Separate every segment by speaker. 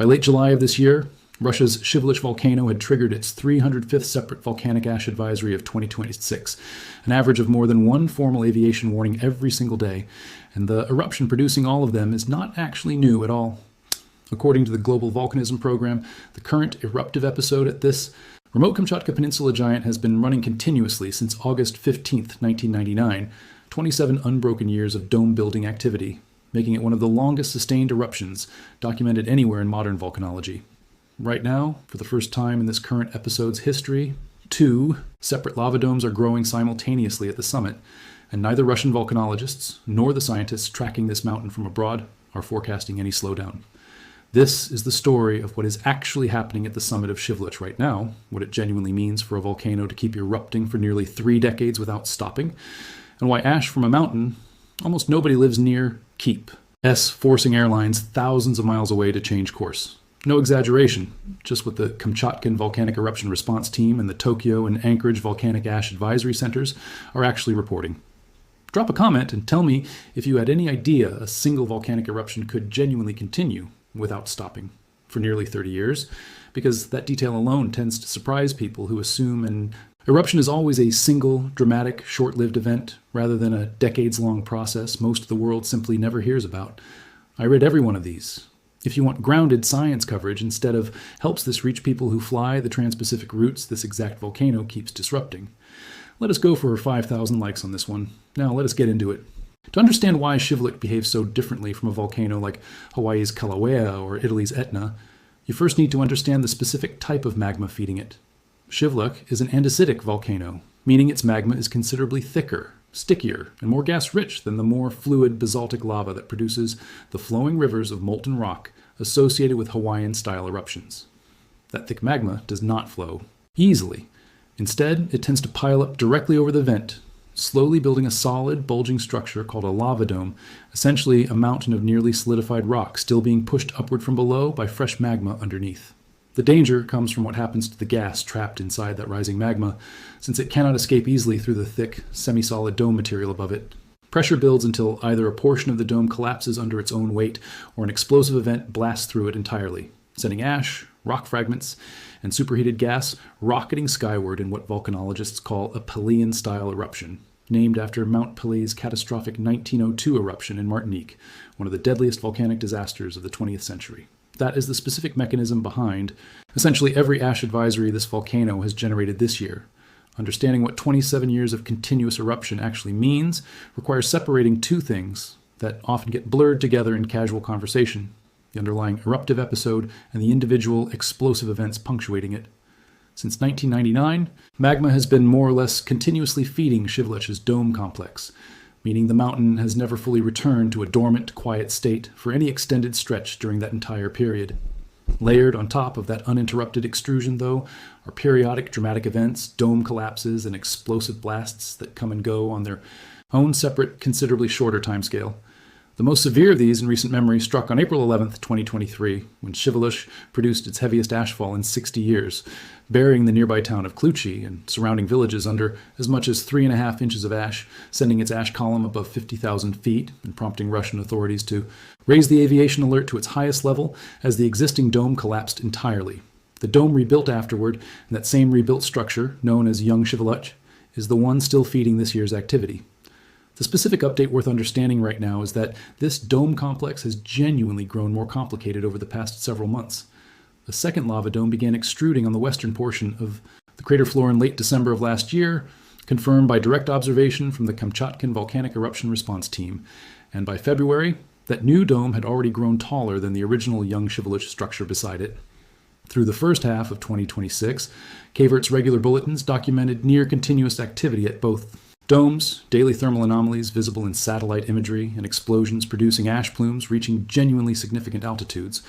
Speaker 1: By late July of this year, Russia's Shiveluch volcano had triggered its 305th separate volcanic ash advisory of 2026, an average of more than one formal aviation warning every single day, and the eruption producing all of them is not actually new at all. According to the Global Volcanism Program, the current eruptive episode at this remote Kamchatka Peninsula giant has been running continuously since August 15, 1999, 27 unbroken years of dome-building activity, making it one of the longest sustained eruptions documented anywhere in modern volcanology. Right now, for the first time in this current episode's history, 2 separate lava domes are growing simultaneously at the summit, and neither Russian volcanologists nor the scientists tracking this mountain from abroad are forecasting any slowdown. This is the story of what is actually happening at the summit of Shiveluch right now, what it genuinely means for a volcano to keep erupting for nearly 3 decades without stopping, and why ash from a mountain almost nobody lives near keep, forcing airlines thousands of miles away to change course. No exaggeration, just what the Kamchatka Volcanic Eruption Response Team and the Tokyo and Anchorage Volcanic Ash Advisory Centers are actually reporting. Drop a comment and tell me if you had any idea a single volcanic eruption could genuinely continue without stopping for nearly 30 years, because that detail alone tends to surprise people who assume an eruption is always a single, dramatic, short-lived event rather than a decades-long process most of the world simply never hears about. I read every one of these. If you want grounded science coverage instead of helps this reach people who fly the trans-Pacific routes this exact volcano keeps disrupting. Let us go for 5,000 likes on this one. Now let us get into it. To understand why Shiveluch behaves so differently from a volcano like Hawaii's Kilauea or Italy's Etna, you first need to understand the specific type of magma feeding it. Shiveluch is an andesitic volcano, meaning its magma is considerably thicker, stickier, and more gas-rich than the more fluid basaltic lava that produces the flowing rivers of molten rock associated with Hawaiian-style eruptions. That thick magma does not flow easily. Instead, it tends to pile up directly over the vent, slowly building a solid, bulging structure called a lava dome, essentially a mountain of nearly solidified rock still being pushed upward from below by fresh magma underneath. The danger comes from what happens to the gas trapped inside that rising magma, since it cannot escape easily through the thick, semi-solid dome material above it. Pressure builds until either a portion of the dome collapses under its own weight, or an explosive event blasts through it entirely, sending ash, rock fragments, and superheated gas rocketing skyward in what volcanologists call a Pelian-style eruption, named after Mount Pelée catastrophic 1902 eruption in Martinique, one of the deadliest volcanic disasters of the 20th century. That is the specific mechanism behind essentially every ash advisory this volcano has generated this year. Understanding what 27 years of continuous eruption actually means requires separating 2 things that often get blurred together in casual conversation: the underlying eruptive episode and the individual explosive events punctuating it. Since 1999, magma has been more or less continuously feeding Shiveluch's dome complex, meaning the mountain has never fully returned to a dormant, quiet state for any extended stretch during that entire period. Layered on top of that uninterrupted extrusion, though, are periodic dramatic events, dome collapses, and explosive blasts that come and go on their own separate, considerably shorter timescale. The most severe of these in recent memory struck on April 11, 2023, when Shiveluch produced its heaviest ashfall in 60 years, burying the nearby town of Kluchi and surrounding villages under as much as 3.5 inches of ash, sending its ash column above 50,000 feet and prompting Russian authorities to raise the aviation alert to its highest level as the existing dome collapsed entirely. The dome rebuilt afterward, and that same rebuilt structure, known as Young Shiveluch, is the one still feeding this year's activity. The specific update worth understanding right now is that this dome complex has genuinely grown more complicated over the past several months. A second lava dome began extruding on the western portion of the crater floor in late December of last year, confirmed by direct observation from the Kamchatka Volcanic Eruption Response Team, and by February, that new dome had already grown taller than the original Young Shiveluch structure beside it. Through the first half of 2026, KVERT's regular bulletins documented near-continuous activity at both domes, daily thermal anomalies visible in satellite imagery, and explosions producing ash plumes reaching genuinely significant altitudes.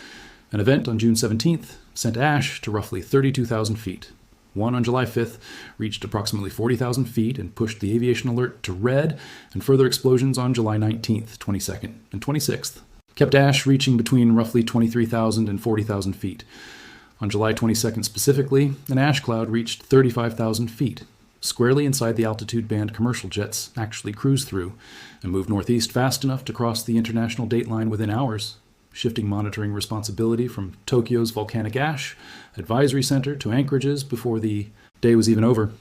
Speaker 1: An event on June 17th sent ash to roughly 32,000 feet. One on July 5th reached approximately 40,000 feet and pushed the aviation alert to red, and further explosions on July 19th, 22nd, and 26th kept ash reaching between roughly 23,000 and 40,000 feet. On July 22nd specifically, an ash cloud reached 35,000 feet, squarely inside the altitude band commercial jets actually cruised through, and moved northeast fast enough to cross the international dateline within hours. shifting monitoring responsibility from Tokyo's volcanic ash advisory center to Anchorage's before the day was even over.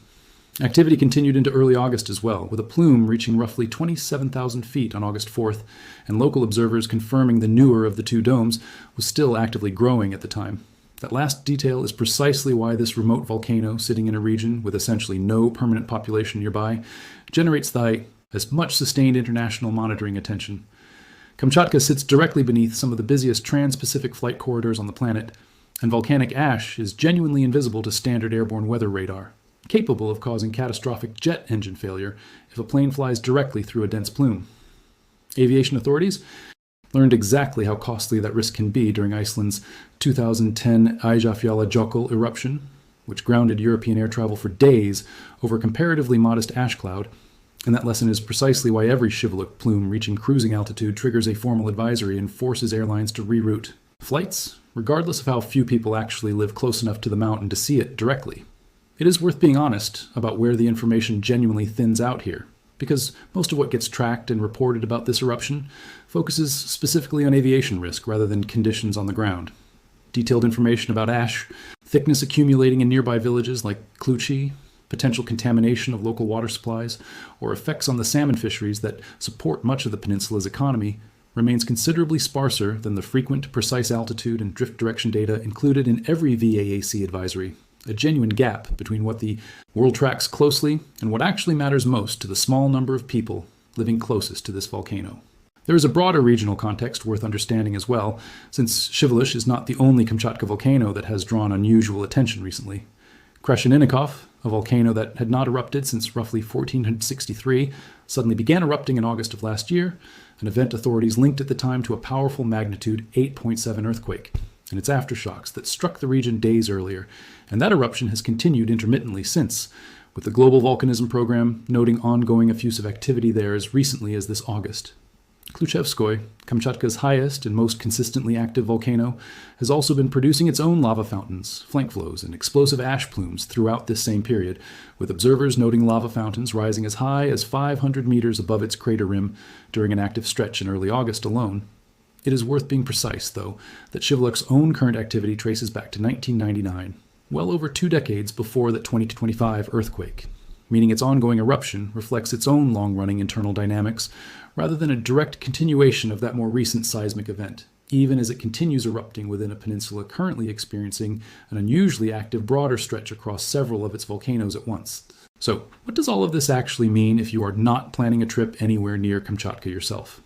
Speaker 1: Activity continued into early August as well, with a plume reaching roughly 27,000 feet on August 4th, and local observers confirming the newer of the two domes was still actively growing at the time. That last detail is precisely why this remote volcano, sitting in a region with essentially no permanent population nearby, generates as much sustained international monitoring attention. Kamchatka sits directly beneath some of the busiest trans-Pacific flight corridors on the planet, and volcanic ash is genuinely invisible to standard airborne weather radar, capable of causing catastrophic jet engine failure if a plane flies directly through a dense plume. Aviation authorities learned exactly how costly that risk can be during Iceland's 2010 Eyjafjallajökull eruption, which grounded European air travel for days over a comparatively modest ash cloud, and that lesson is precisely why every Shiveluch plume reaching cruising altitude triggers a formal advisory and forces airlines to reroute flights, regardless of how few people actually live close enough to the mountain to see it directly. It is worth being honest about where the information genuinely thins out here, because most of what gets tracked and reported about this eruption focuses specifically on aviation risk rather than conditions on the ground. Detailed information about ash, thickness accumulating in nearby villages like Kluchi, potential contamination of local water supplies, or effects on the salmon fisheries that support much of the peninsula's economy remains considerably sparser than the frequent, precise altitude and drift direction data included in every VAAC advisory. A genuine gap between what the world tracks closely and what actually matters most to the small number of people living closest to this volcano. There is a broader regional context worth understanding as well, since Shiveluch is not the only Kamchatka volcano that has drawn unusual attention recently. Krasheninnikov, a volcano that had not erupted since roughly 1463, suddenly began erupting in August of last year, an event authorities linked at the time to a powerful magnitude 8.7 earthquake and its aftershocks that struck the region days earlier, and that eruption has continued intermittently since, with the Global Volcanism Program noting ongoing effusive activity there as recently as this August. Kluchevskoy, Kamchatka's highest and most consistently active volcano, has also been producing its own lava fountains, flank flows, and explosive ash plumes throughout this same period, with observers noting lava fountains rising as high as 500 meters above its crater rim during an active stretch in early August alone. It is worth being precise, though, that Shiveluch's own current activity traces back to 1999, well over 2 decades before that 2025 earthquake, meaning its ongoing eruption reflects its own long-running internal dynamics rather than a direct continuation of that more recent seismic event, even as it continues erupting within a peninsula currently experiencing an unusually active broader stretch across several of its volcanoes at once. So, what does all of this actually mean if you are not planning a trip anywhere near Kamchatka yourself?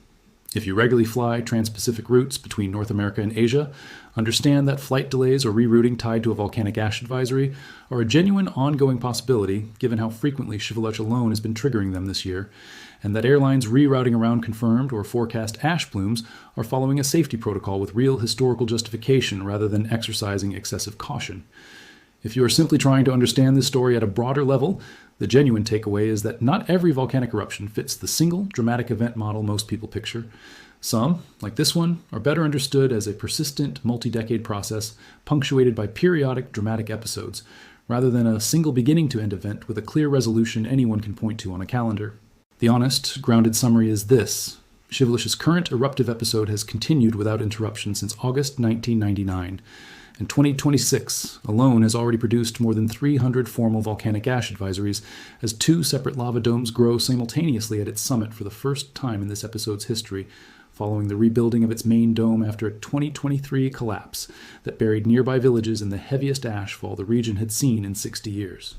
Speaker 1: If you regularly fly trans-Pacific routes between North America and Asia, understand that flight delays or rerouting tied to a volcanic ash advisory are a genuine ongoing possibility given how frequently Shiveluch alone has been triggering them this year, and that airlines rerouting around confirmed or forecast ash plumes are following a safety protocol with real historical justification rather than exercising excessive caution. If you are simply trying to understand this story at a broader level, the genuine takeaway is that not every volcanic eruption fits the single dramatic event model most people picture. Some, like this one, are better understood as a persistent, multi-decade process punctuated by periodic dramatic episodes, rather than a single beginning-to-end event with a clear resolution anyone can point to on a calendar. The honest, grounded summary is this. Shiveluch's current eruptive episode has continued without interruption since August 1999. And 2026 alone has already produced more than 300 formal volcanic ash advisories as 2 separate lava domes grow simultaneously at its summit for the first time in this episode's history, following the rebuilding of its main dome after a 2023 collapse that buried nearby villages in the heaviest ashfall the region had seen in 60 years.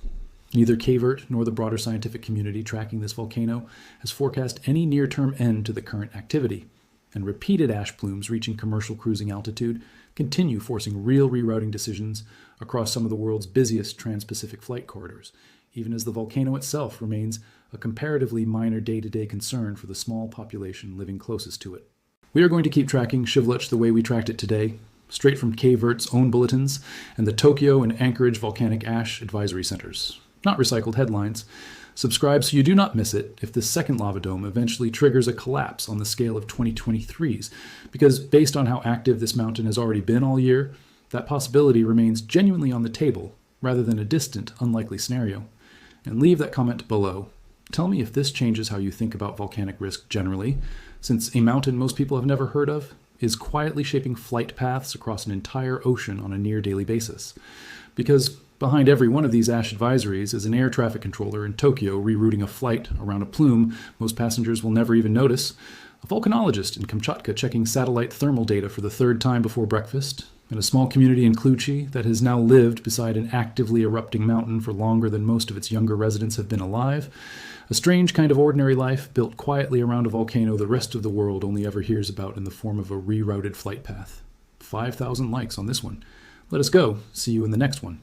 Speaker 1: Neither Kavert nor the broader scientific community tracking this volcano has forecast any near-term end to the current activity, and repeated ash plumes reaching commercial cruising altitude continue forcing real rerouting decisions across some of the world's busiest trans-Pacific flight corridors, even as the volcano itself remains a comparatively minor day-to-day concern for the small population living closest to it. We are going to keep tracking Shiveluch the way we tracked it today, straight from Kavert's own bulletins and the Tokyo and Anchorage volcanic ash advisory centers, not recycled headlines. Subscribe so you do not miss it if this second lava dome eventually triggers a collapse on the scale of 2023's, because based on how active this mountain has already been all year, that possibility remains genuinely on the table rather than a distant, unlikely scenario. And leave that comment below. Tell me if this changes how you think about volcanic risk generally, since a mountain most people have never heard of is quietly shaping flight paths across an entire ocean on a near daily basis. Because behind every one of these ash advisories is an air traffic controller in Tokyo rerouting a flight around a plume most passengers will never even notice, a volcanologist in Kamchatka checking satellite thermal data for the third time before breakfast, and a small community in Kluchi that has now lived beside an actively erupting mountain for longer than most of its younger residents have been alive. A strange kind of ordinary life built quietly around a volcano the rest of the world only ever hears about in the form of a rerouted flight path. 5,000 likes on this one. Let us go. See you in the next one.